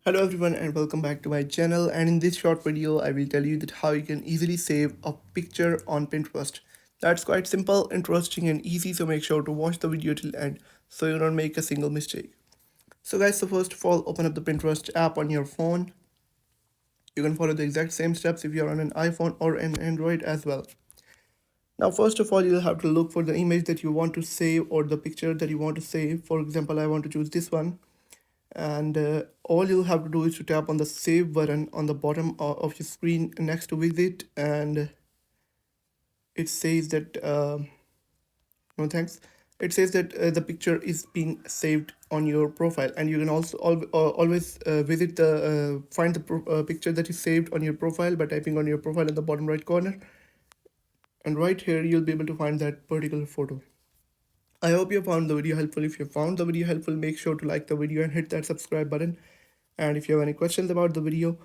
Hello everyone and welcome back to my channel, and in this short video I will tell you that how you can easily save a picture on Pinterest. That's quite simple, interesting and easy, so make sure to watch the video till end so you don't make a single mistake. So guys, so first of all, open up the Pinterest app on your phone. You can follow the exact same steps if you're on an iPhone or an Android as well. Now first of all, you'll have to look for the image that you want to save or the picture that you want to save. For example, I want to choose this one, and all you'll have to do is to tap on the save button on the bottom of your screen next to visit, and it says that no thanks, it says that the picture is being saved on your profile, and you can also always visit the find the picture that is saved on your profile by typing on your profile in the bottom right corner, and right here you'll be able to find that particular photo. I hope you found the video helpful. If you found the video helpful, make sure to like the video and hit that subscribe button. And if you have any questions about the video,